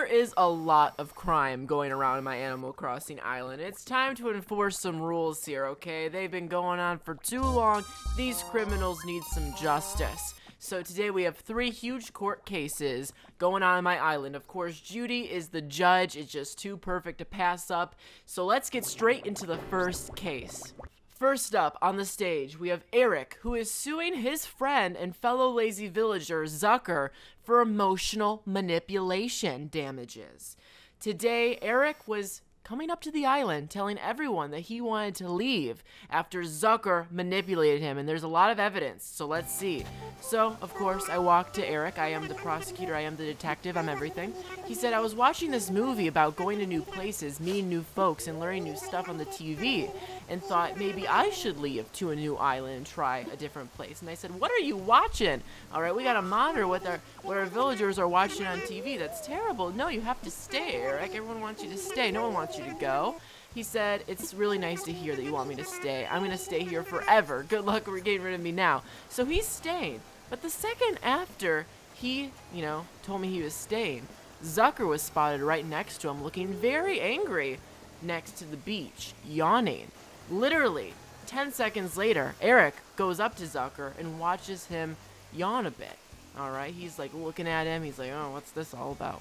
There is a lot of crime going around in my Animal Crossing island. It's time to enforce some rules here, okay? They've been going on for too long. These criminals need some justice. So today we have 3 huge court cases going on my island. Of course, Judy is the judge. It's just too perfect to pass up. So let's get straight into the first case. First up on the stage, we have Eric, who is suing his friend and fellow lazy villager, Zucker, for emotional manipulation damages. Today, Eric was coming up to the island telling everyone that he wanted to leave after Zucker manipulated him, and there's a lot of evidence, so let's see. So, of course, I walked to Eric. I am the prosecutor, I am the detective, I'm everything. He said, I was watching this movie about going to new places, meeting new folks, and learning new stuff on the TV, and thought maybe I should leave to a new island and try a different place. And I said, what are you watching? All right, we gotta monitor what our villagers are watching on TV. That's terrible. No, you have to stay, Eric. Everyone wants you to stay. No one wants you to go. He said, it's really nice to hear that you want me to stay. I'm gonna stay here forever. Good luck getting rid of me now. So he's staying. But the second after he, told me he was staying, Zucker was spotted right next to him, looking very angry next to the beach, yawning. Literally, 10 seconds later, Eric goes up to Zucker and watches him yawn a bit. Alright, he's like looking at him, he's like, oh, what's this all about?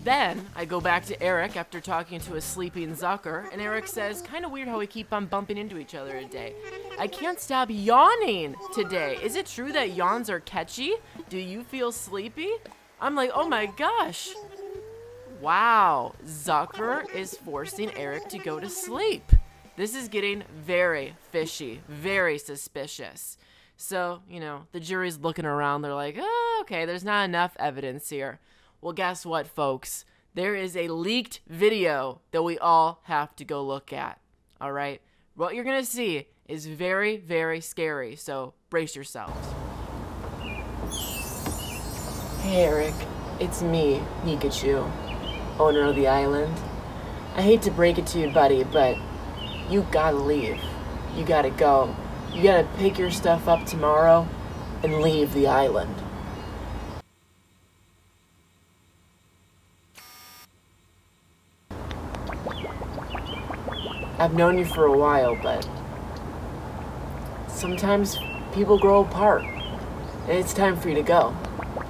Then, I go back to Eric after talking to a sleeping Zucker, and Eric says, kinda weird how we keep on bumping into each other today. I can't stop yawning today. Is it true that yawns are catchy? Do you feel sleepy? I'm like, oh my gosh. Wow, Zucker is forcing Eric to go to sleep. This is getting very fishy, very suspicious. So, the jury's looking around. They're like, oh, okay, there's not enough evidence here. Well, guess what, folks? There is a leaked video that we all have to go look at. All right? What you're going to see is very, very scary. So brace yourselves. Hey, Eric. It's me, Pikachu, owner of the island. I hate to break it to you, buddy, but you gotta leave. You gotta go. You gotta pick your stuff up tomorrow and leave the island. I've known you for a while, but sometimes people grow apart, and it's time for you to go,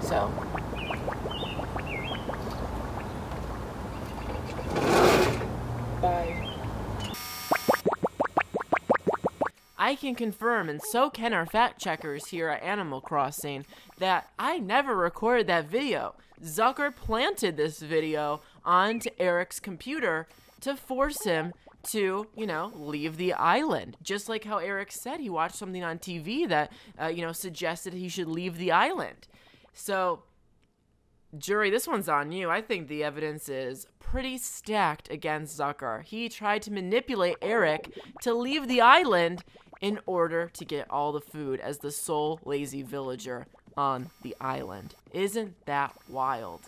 so. Bye. I can confirm, and so can our fact checkers here at Animal Crossing, that I never recorded that video. Zucker planted this video onto Eric's computer to force him to, leave the island. Just like how Eric said he watched something on TV that, suggested he should leave the island. So, jury, this one's on you. I think the evidence is pretty stacked against Zucker. He tried to manipulate Eric to leave the island in order to get all the food as the sole lazy villager on the island. Isn't that wild?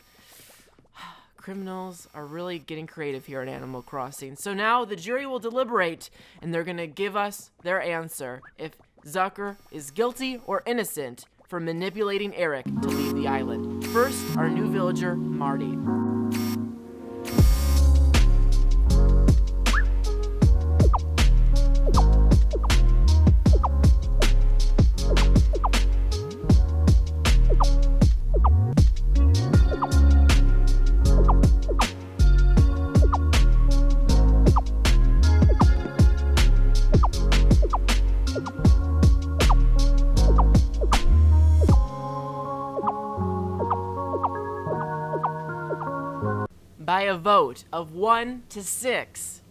Criminals are really getting creative here at Animal Crossing. So now the jury will deliberate, and they're going to give us their answer if Zucker is guilty or innocent for manipulating Eric to leave the island. First, our new villager, Marty. By a vote of 1 to 6,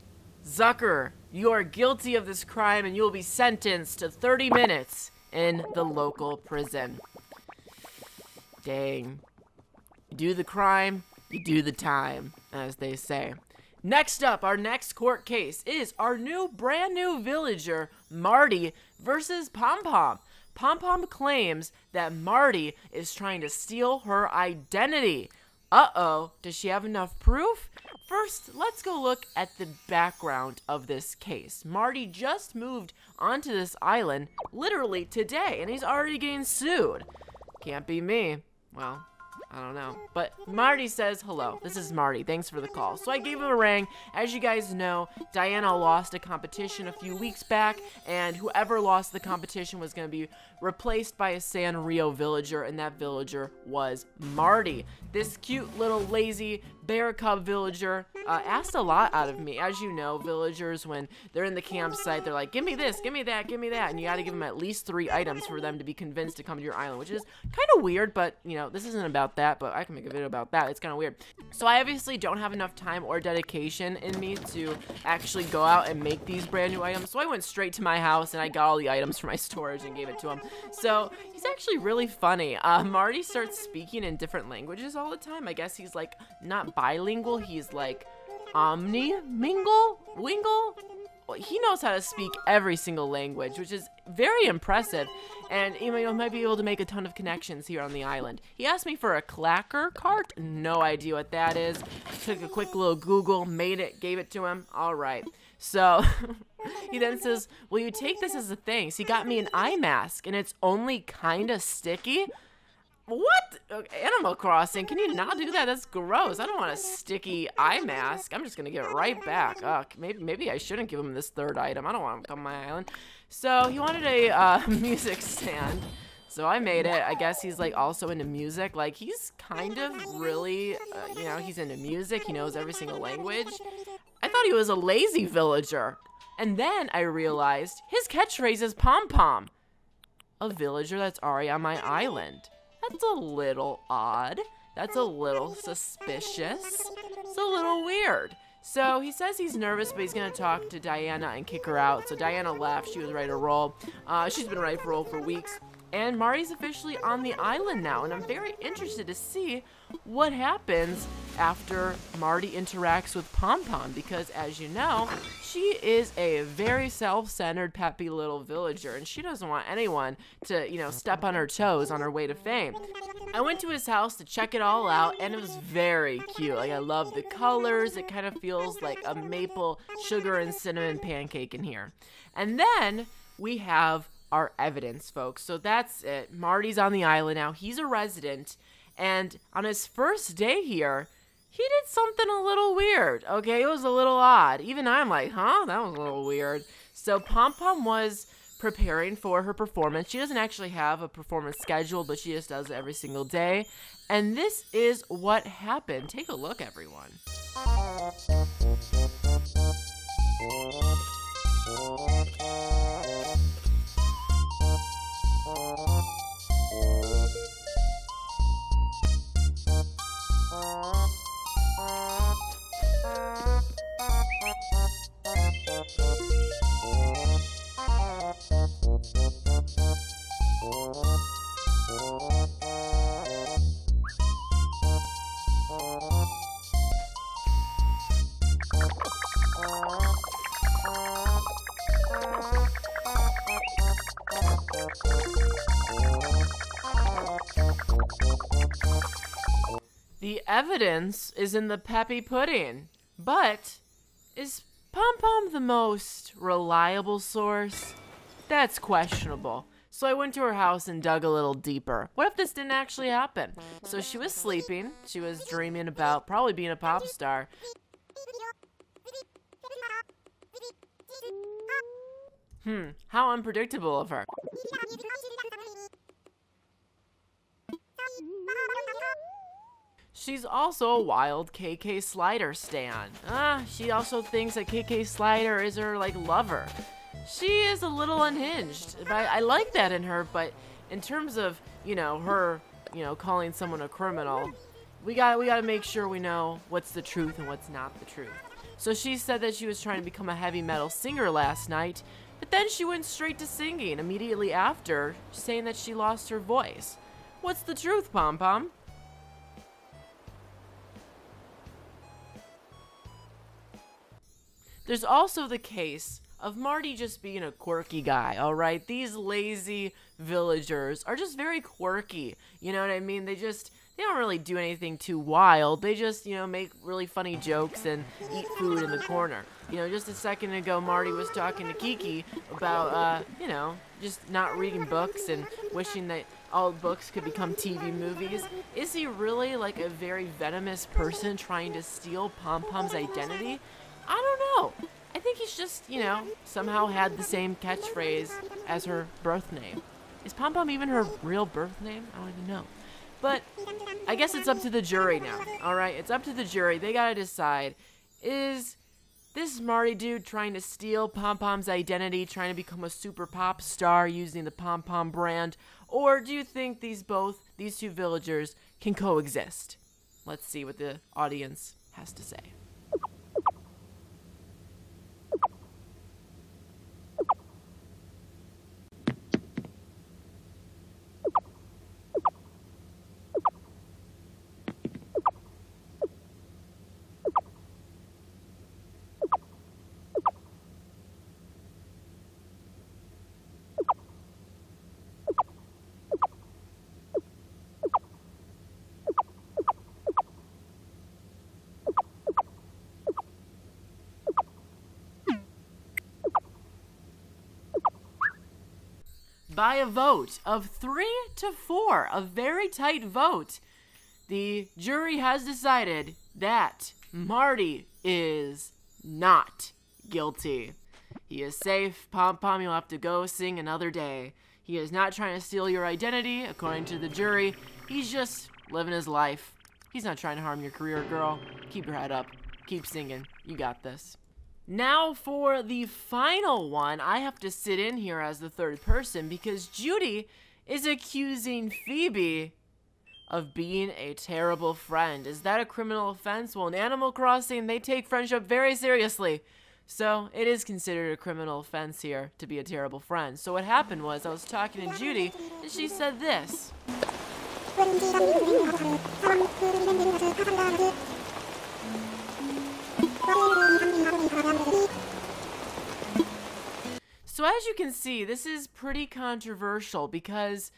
Zucker, you are guilty of this crime and you will be sentenced to 30 minutes in the local prison. Dang. You do the crime, you do the time, as they say. Next up, our next court case is our brand new villager, Marty, versus Pom Pom. Pom Pom claims that Marty is trying to steal her identity. Uh-oh, does she have enough proof? First, let's go look at the background of this case. Marty just moved onto this island literally today, and he's already getting sued. Can't be me. Well, I don't know. But Marty says hello. This is Marty. Thanks for the call. So I gave him a ring. As you guys know, Diana lost a competition a few weeks back, and whoever lost the competition was going to be replaced by a Sanrio villager, and that villager was Marty. This cute little lazy bear cub villager asked a lot out of me. As you know, villagers, when they're in the campsite, they're like, give me this, give me that, give me that, and you got to give them at least 3 items for them to be convinced to come to your island, which is kind of weird, but, you know, this isn't about that, but I can make a video about that. It's kind of weird. So I obviously don't have enough time or dedication in me to actually go out and make these brand new items, so I went straight to my house and I got all the items for my storage and gave it to him. So he's actually really funny. Marty starts speaking in different languages all the time. I guess he's like not bilingual, he's like wingle. He knows how to speak every single language, which is very impressive, and you know, might be able to make a ton of connections here on the island. He asked me for a clacker cart. No idea what that is. Took a quick little Google, made it, gave it to him. All right. So he then says, will you take this as a thing? So he got me an eye mask, and it's only kind of sticky. What? Animal Crossing, can you not do that? That's gross. I don't want a sticky eye mask. I'm just gonna give it right back. Maybe I shouldn't give him this 3rd item. I don't want him to come to my island. So he wanted a music stand. So I made it. I guess he's like also into music. Like he's kind of really, you know, he's into music. He knows every single language. I thought he was a lazy villager. And then I realized his catchphrase is Pom Pom. A villager that's already on my island. That's a little odd. That's a little suspicious. It's a little weird. So he says he's nervous, but he's going to talk to Diana and kick her out. So Diana left. She was ready to roll. She's been ready to roll for weeks. And Marty's officially on the island now, and I'm very interested to see what happens after Marty interacts with Pom Pom, because as you know, she is a very self-centered, peppy little villager, and she doesn't want anyone to, you know, step on her toes on her way to fame. I went to his house to check it all out, and it was very cute. Like, I love the colors. It kind of feels like a maple sugar and cinnamon pancake in here. And then we have our evidence, folks. So that's it. Marty's on the island now. He's a resident, and on his first day here, he did something a little weird. Okay, it was a little odd. Even I'm like, huh? That was a little weird. So Pom Pom was preparing for her performance. She doesn't actually have a performance scheduled, but she just does it every single day. And this is what happened. Take a look, everyone. The evidence is in the Peppy pudding, but is Pom Pom the most reliable source? That's questionable. So I went to her house and dug a little deeper. What if this didn't actually happen? So she was sleeping, she was dreaming about probably being a pop star. How unpredictable of her. She's also a wild KK Slider stan. She also thinks that KK Slider is her, like, lover. She is a little unhinged. I like that in her, but in terms of, you know, her, you know, calling someone a criminal, we gotta make sure we know what's the truth and what's not the truth. So she said that she was trying to become a heavy metal singer last night, but then she went straight to singing immediately after, saying that she lost her voice. What's the truth, Pom Pom? There's also the case of Marty just being a quirky guy, alright? These lazy villagers are just very quirky, you know what I mean? They don't really do anything too wild. They just, you know, make really funny jokes and eat food in the corner. You know, just a second ago, Marty was talking to Kiki about, you know, just not reading books and wishing that all books could become TV movies? Is he really like a very venomous person trying to steal Pom Pom's identity? I don't know. I think he's just, you know, somehow had the same catchphrase as her birth name. Is Pom Pom even her real birth name? I don't even know. But I guess it's up to the jury now, alright? It's up to the jury. They gotta decide, is this Marty dude trying to steal Pom Pom's identity, trying to become a super pop star using the Pom Pom brand? Or do you think these two villagers can coexist? Let's see what the audience has to say. By a vote of 3-4, a very tight vote, the jury has decided that Marty is not guilty. He is safe. Pom Pom, you'll have to go sing another day. He is not trying to steal your identity, according to the jury. He's just living his life. He's not trying to harm your career, girl. Keep your head up. Keep singing. You got this. Now for the final one, I have to sit in here as the third person because Judy is accusing Phoebe of being a terrible friend. Is that a criminal offense? Well, in Animal Crossing, they take friendship very seriously. So it is considered a criminal offense here to be a terrible friend. So what happened was I was talking to Judy and she said this. So as you can see, this is pretty controversial because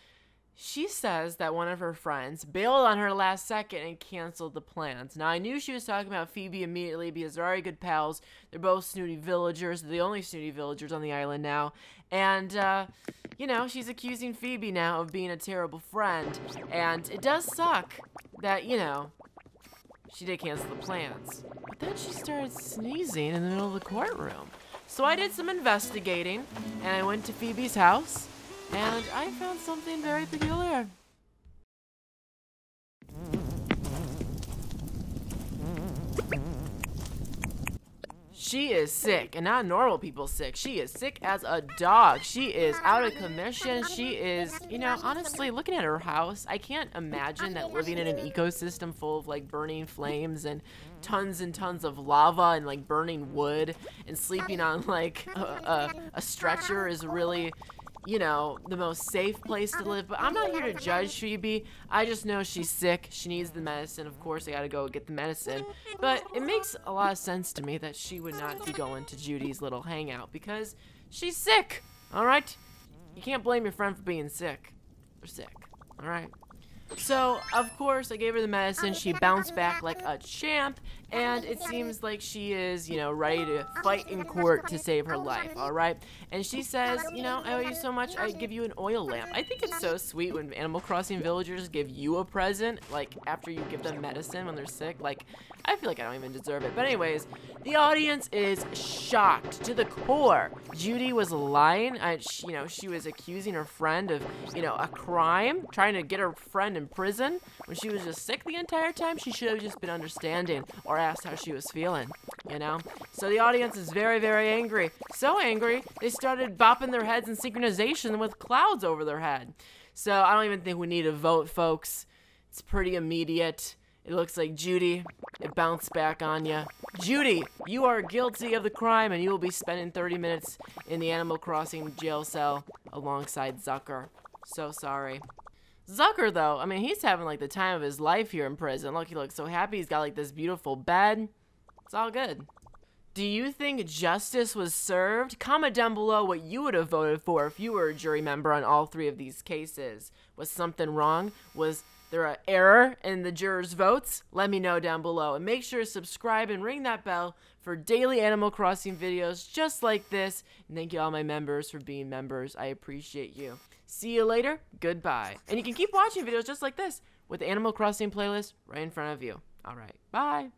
she says that one of her friends bailed on her last second and canceled the plans. Now, I knew she was talking about Phoebe immediately because they're already good pals. They're both snooty villagers. They're the only snooty villagers on the island now. And, you know, she's accusing Phoebe now of being a terrible friend. And it does suck that, you know, she did cancel the plans. But then she started sneezing in the middle of the courtroom. So I did some investigating, and I went to Phoebe's house, and I found something very peculiar. She is sick, and not normal people sick. She is sick as a dog. She is out of commission. She is, you know, honestly, looking at her house, I can't imagine that living in an ecosystem full of, like, burning flames and tons of lava and, like, burning wood and sleeping on, like, a stretcher is really, you know, the most safe place to live. But I'm not here to judge Phoebe. I just know she's sick. She needs the medicine. Of course, I gotta go get the medicine. But it makes a lot of sense to me that she would not be going to Judy's little hangout because she's sick, all right? You can't blame your friend for being sick. They're sick, all right? So, of course, I gave her the medicine. She bounced back like a champ, and it seems like she is, you know, ready to fight in court to save her life, all right? And she says, you know, I owe you so much, I give you an oil lamp. I think it's so sweet when Animal Crossing villagers give you a present, like, after you give them medicine when they're sick. Like, I feel like I don't even deserve it. But anyways, the audience is shocked to the core. Judy was lying. You know, she was accusing her friend of, you know, a crime, trying to get her friend in prison when she was just sick the entire time. She should have just been understanding or asked how she was feeling, you know? So the audience is very, very angry. So angry, they started bopping their heads in synchronization with clouds over their head. So I don't even think we need a vote, folks. It's pretty immediate. It looks like Judy, it bounced back on you. Judy, you are guilty of the crime and you will be spending 30 minutes in the Animal Crossing jail cell alongside Zucker. So sorry. Zucker, though, I mean, he's having, like, the time of his life here in prison. Look, he looks so happy. He's got, like, this beautiful bed. It's all good. Do you think justice was served? Comment down below what you would have voted for if you were a jury member on all three of these cases. Was something wrong? Was there an error in the jurors' votes? Let me know down below. And make sure to subscribe and ring that bell for daily Animal Crossing videos just like this. And thank you all my members for being members. I appreciate you. See you later. Goodbye. And you can keep watching videos just like this with the Animal Crossing playlist right in front of you. All right. Bye.